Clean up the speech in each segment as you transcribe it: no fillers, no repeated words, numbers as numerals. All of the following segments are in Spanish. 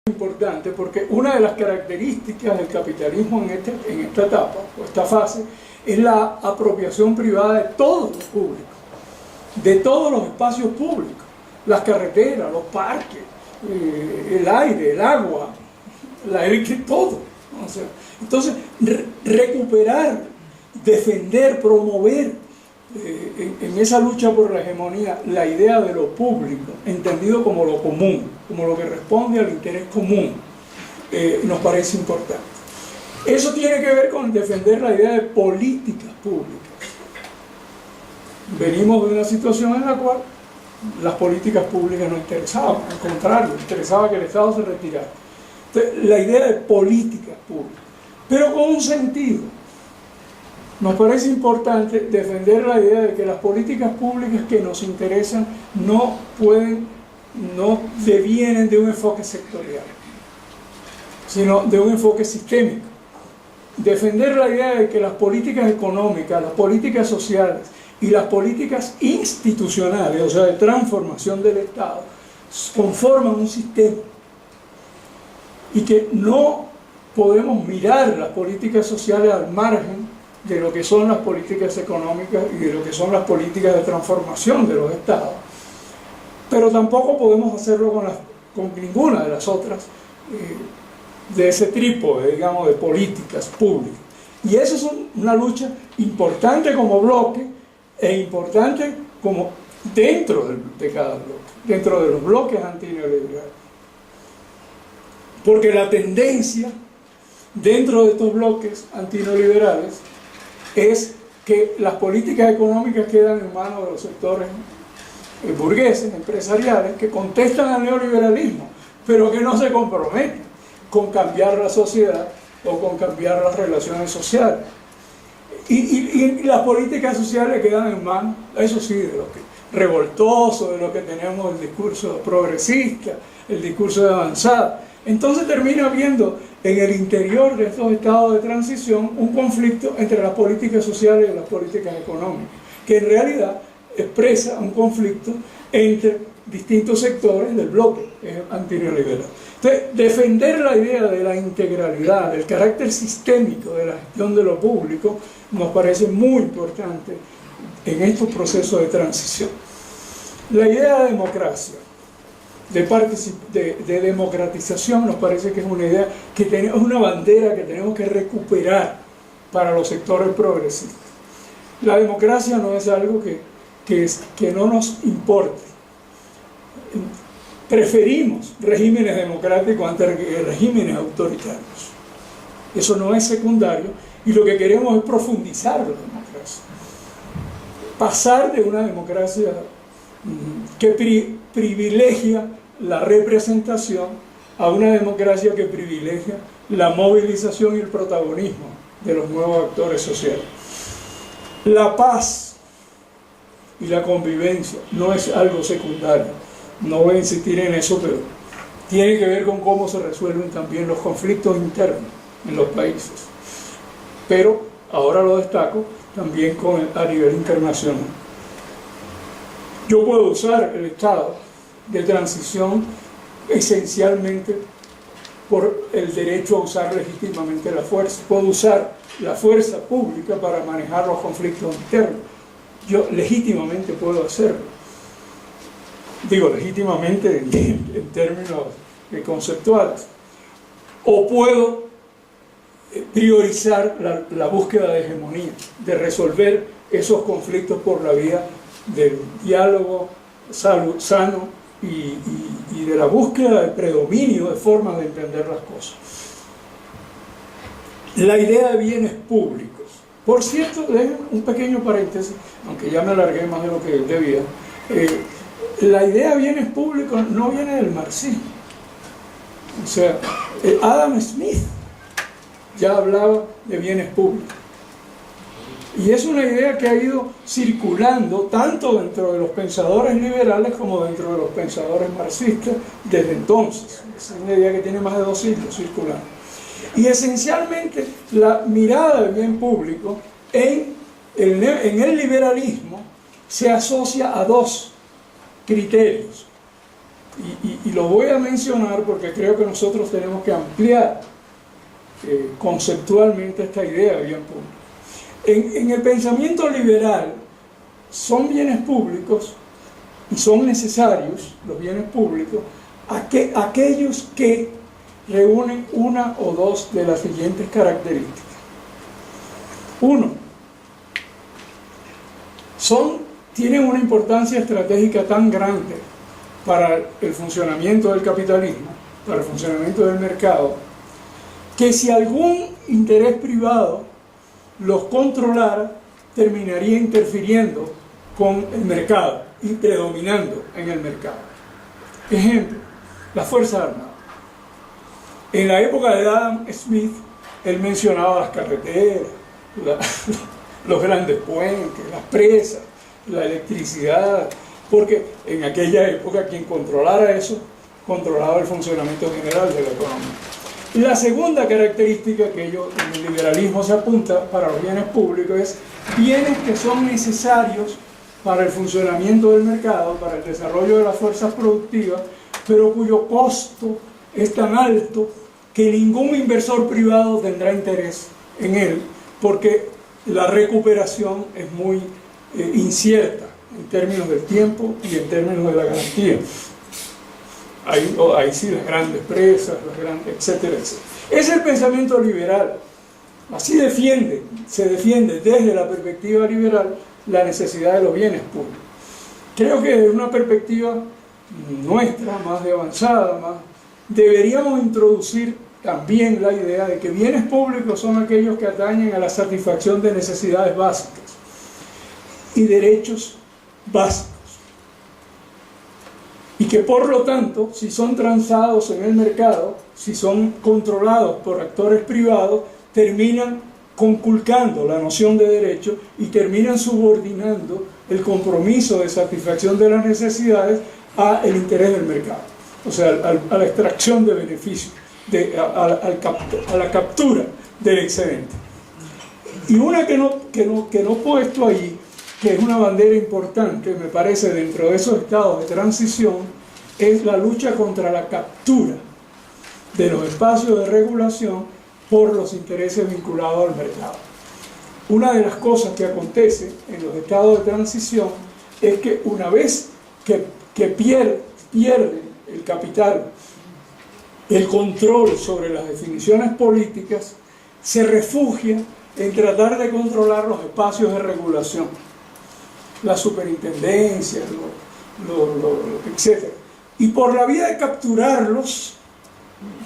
importante porque una de las características del capitalismo en esta etapa o esta fase es la apropiación privada de todo lo público, de todos los espacios públicos, las carreteras, los parques, el aire, el agua, la electricidad, todo. O sea, entonces, recuperar, defender, promover en esa lucha por la hegemonía la idea de lo público, entendido como lo común, como lo que responde al interés común, nos parece importante. Eso tiene que ver con defender la idea de políticas públicas. Venimos de una situación en la cual las políticas públicas no interesaban, al contrario, interesaba que el Estado se retirara. Entonces, la idea de políticas públicas, pero con un sentido. Nos parece importante defender la idea de que las políticas públicas que nos interesan no devienen de un enfoque sectorial, sino de un enfoque sistémico. Defender la idea de que las políticas económicas, las políticas sociales y las políticas institucionales, o sea, de transformación del Estado, conforman un sistema y que no podemos mirar las políticas sociales al margen de lo que son las políticas económicas y de lo que son las políticas de transformación de los estados, pero tampoco podemos hacerlo con ninguna de las otras de ese trípode, digamos, de políticas públicas. Y eso es una lucha importante como bloque e importante como dentro de cada bloque, dentro de los bloques antineoliberales, porque la tendencia dentro de estos bloques antineoliberales es que las políticas económicas quedan en manos de los sectores burgueses, empresariales, que contestan al neoliberalismo, pero que no se comprometen con cambiar la sociedad o con cambiar las relaciones sociales. Y las políticas sociales quedan en manos, eso sí, de lo que revoltoso, de lo que tenemos el discurso progresista, el discurso de avanzada. Entonces termina habiendo en el interior de estos estados de transición un conflicto entre las políticas sociales y las políticas económicas, que en realidad expresa un conflicto entre distintos sectores del bloque antineoliberal. Entonces, defender la idea de la integralidad, del carácter sistémico de la gestión de lo público, nos parece muy importante en estos procesos de transición. La idea de democracia, de democratización, nos parece que es una idea, es una bandera que tenemos que recuperar para los sectores progresistas. La democracia no es algo que no nos importe. Preferimos regímenes democráticos antes de regímenes autoritarios. Eso no es secundario y lo que queremos es profundizar la democracia. Pasar de una democracia que privilegia la representación a una democracia que privilegia la movilización y el protagonismo de los nuevos actores sociales. La paz y la convivencia no es algo secundario, no voy a insistir en eso, pero tiene que ver con cómo se resuelven también los conflictos internos en los países. Pero ahora lo destaco también a nivel internacional. Yo puedo usar el estado de transición esencialmente por el derecho a usar legítimamente la fuerza. Puedo usar la fuerza pública para manejar los conflictos internos. Yo legítimamente puedo hacerlo. Digo legítimamente en términos conceptuales. O puedo priorizar la búsqueda de hegemonía, de resolver esos conflictos por la vía del diálogo sano y de la búsqueda del predominio de formas de entender las cosas. La idea de bienes públicos. Por cierto, un pequeño paréntesis, aunque ya me alargué más de lo que debía. La idea de bienes públicos no viene del marxismo. O sea, Adam Smith ya hablaba de bienes públicos. Y es una idea que ha ido circulando tanto dentro de los pensadores liberales como dentro de los pensadores marxistas desde entonces. Es una idea que tiene más de 2 siglos circulando. Y esencialmente la mirada del bien público en el liberalismo se asocia a 2 criterios. y lo voy a mencionar porque creo que nosotros tenemos que ampliar conceptualmente esta idea de bien público. En el pensamiento liberal son bienes públicos y son necesarios los bienes públicos aquellos que reúnen una o dos de las siguientes características. Uno, tienen una importancia estratégica tan grande para el funcionamiento del capitalismo, para el funcionamiento del mercado, que si algún interés privado los controlara, terminaría interfiriendo con el mercado y predominando en el mercado. Ejemplo, las Fuerzas Armadas. En la época de Adam Smith, él mencionaba las carreteras, los grandes puentes, las presas, la electricidad, porque en aquella época quien controlara eso, controlaba el funcionamiento general de la economía. Y la segunda característica que en el liberalismo se apunta para los bienes públicos es bienes que son necesarios para el funcionamiento del mercado, para el desarrollo de las fuerzas productivas, pero cuyo costo es tan alto que ningún inversor privado tendrá interés en él, porque la recuperación es muy incierta en términos del tiempo y en términos de la garantía. Ahí sí, las grandes presas, etcétera, etcétera. Es el pensamiento liberal. Así se defiende desde la perspectiva liberal la necesidad de los bienes públicos. Creo que desde una perspectiva nuestra, más de avanzada, deberíamos introducir también la idea de que bienes públicos son aquellos que atañen a la satisfacción de necesidades básicas y derechos básicos, y que por lo tanto, si son transados en el mercado, si son controlados por actores privados, terminan conculcando la noción de derecho y terminan subordinando el compromiso de satisfacción de las necesidades al interés del mercado, o sea, a la extracción de beneficios, a la captura del excedente. Y una que no he puesto ahí, que es una bandera importante, me parece, dentro de esos estados de transición, es la lucha contra la captura de los espacios de regulación por los intereses vinculados al mercado. Una de las cosas que acontece en los estados de transición es que una vez que pierde el capital el control sobre las definiciones políticas, se refugia en tratar de controlar los espacios de regulación, las superintendencias, etc. Y por la vía de capturarlos,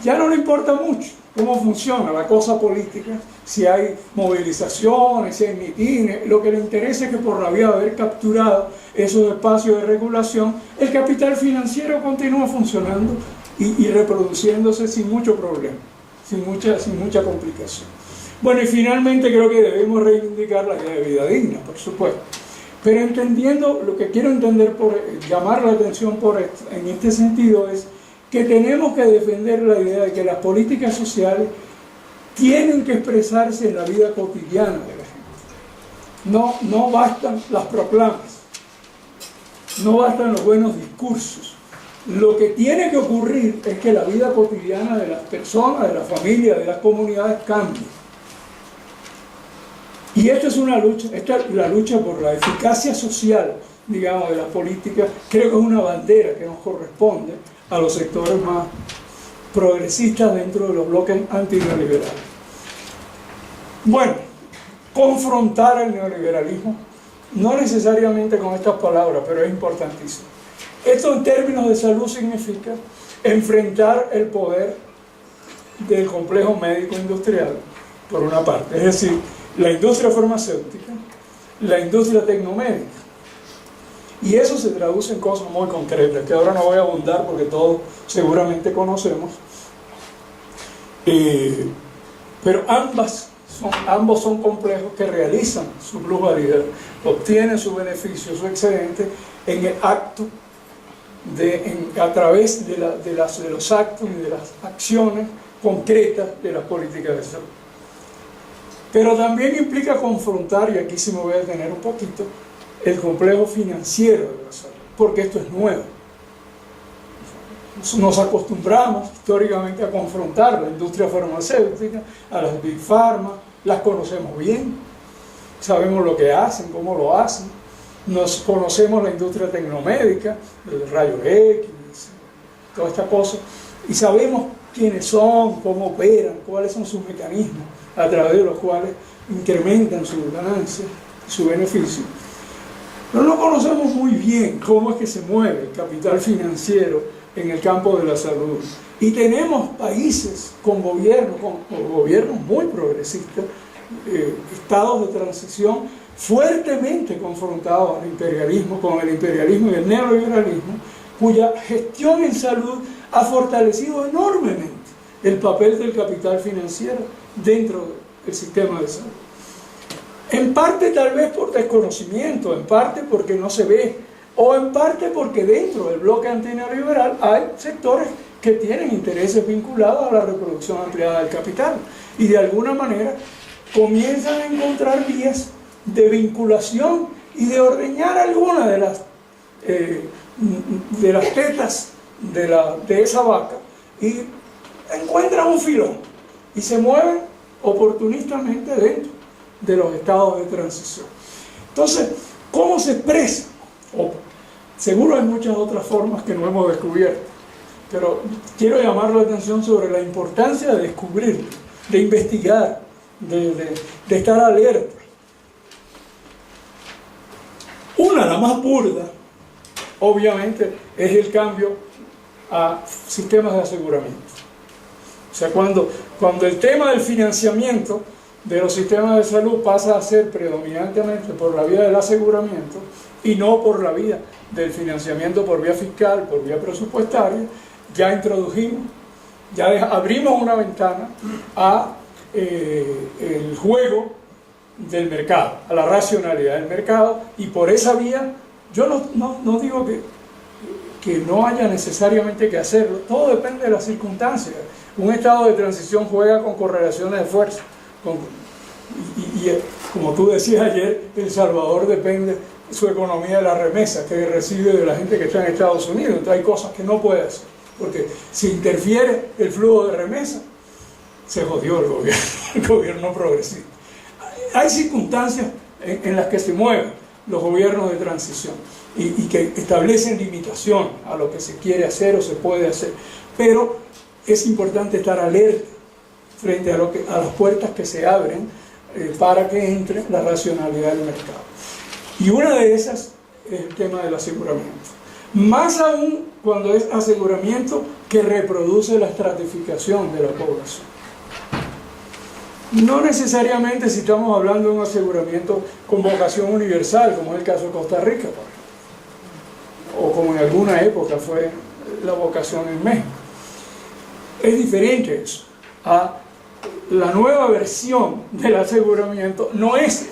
ya no le importa mucho cómo funciona la cosa política, si hay movilizaciones, si hay mitines. Lo que le interesa es que por la vía de haber capturado esos espacios de regulación, el capital financiero continúa funcionando y reproduciéndose sin mucho problema, sin mucha complicación. Bueno, y finalmente creo que debemos reivindicar la idea de vida digna, por supuesto. Pero entendiendo, lo que quiero entender, llamar la atención en este sentido, es que tenemos que defender la idea de que las políticas sociales tienen que expresarse en la vida cotidiana de la gente. No bastan las proclamas, no bastan los buenos discursos. Lo que tiene que ocurrir es que la vida cotidiana de las personas, de las familias, de las comunidades cambie. Y esta es una lucha, la lucha por la eficacia social, digamos, de las políticas, creo que es una bandera que nos corresponde a los sectores más progresistas dentro de los bloques antineoliberales. Bueno, confrontar el neoliberalismo, no necesariamente con estas palabras, pero es importantísimo. Esto en términos de salud significa enfrentar el poder del complejo médico-industrial, por una parte, es decir, la industria farmacéutica, la industria tecnomédica. Y eso se traduce en cosas muy concretas, que ahora no voy a abundar porque todos seguramente conocemos. Pero ambos son complejos que realizan su plusvalía, obtienen su beneficio, su excedente en el acto, a través de los actos y de las acciones concretas de las políticas de salud. Pero también implica confrontar, y aquí sí me voy a detener un poquito, el complejo financiero de la salud, porque esto es nuevo. Nos acostumbramos históricamente a confrontar la industria farmacéutica, a las Big Pharma, las conocemos bien, sabemos lo que hacen, cómo lo hacen, nos conocemos la industria tecnomédica, el rayo X, toda esta cosa, y sabemos quiénes son, cómo operan, cuáles son sus mecanismos a través de los cuales incrementan sus ganancias, su beneficio. Pero no conocemos muy bien cómo es que se mueve el capital financiero en el campo de la salud. Y tenemos países con gobiernos muy progresistas, estados de transición fuertemente confrontados al imperialismo, con el imperialismo y el neoliberalismo, cuya gestión en salud ha fortalecido enormemente el papel del capital financiero dentro del sistema de salud. En parte tal vez por desconocimiento, en parte porque no se ve, o en parte porque dentro del bloque antineoliberal hay sectores que tienen intereses vinculados a la reproducción ampliada del capital y de alguna manera comienzan a encontrar vías de vinculación y de ordeñar alguna de las tetas de esa vaca y encuentran un filón y se mueven oportunistamente dentro de los estados de transición. Entonces, ¿cómo se expresa? Seguro hay muchas otras formas que no hemos descubierto, pero quiero llamar la atención sobre la importancia de descubrir, de investigar, de estar alerta. La más burda, obviamente, es el cambio a sistemas de aseguramiento. O sea, cuando el tema del financiamiento de los sistemas de salud pasa a ser predominantemente por la vía del aseguramiento y no por la vía del financiamiento por vía fiscal, por vía presupuestaria, ya introdujimos, ya abrimos una ventana a el juego del mercado, a la racionalidad del mercado, y por esa vía yo no digo que no haya necesariamente que hacerlo, todo depende de las circunstancias. Un estado de transición juega con correlaciones de fuerza, como tú decías ayer, El Salvador depende su economía de la remesa que recibe de la gente que está en Estados Unidos. Entonces hay cosas que no puede hacer, porque si interfiere el flujo de remesa, se jodió el gobierno progresista. Hay circunstancias en las que se mueven los gobiernos de transición y que establecen limitación a lo que se quiere hacer o se puede hacer, pero es importante estar alerta frente a las puertas que se abren para que entre la racionalidad del mercado. Y una de esas es el tema del aseguramiento. Más aún cuando es aseguramiento que reproduce la estratificación de la población. No necesariamente si estamos hablando de un aseguramiento con vocación universal, como es el caso de Costa Rica, o como en alguna época fue la vocación en México. Es diferente eso. La nueva versión del aseguramiento no es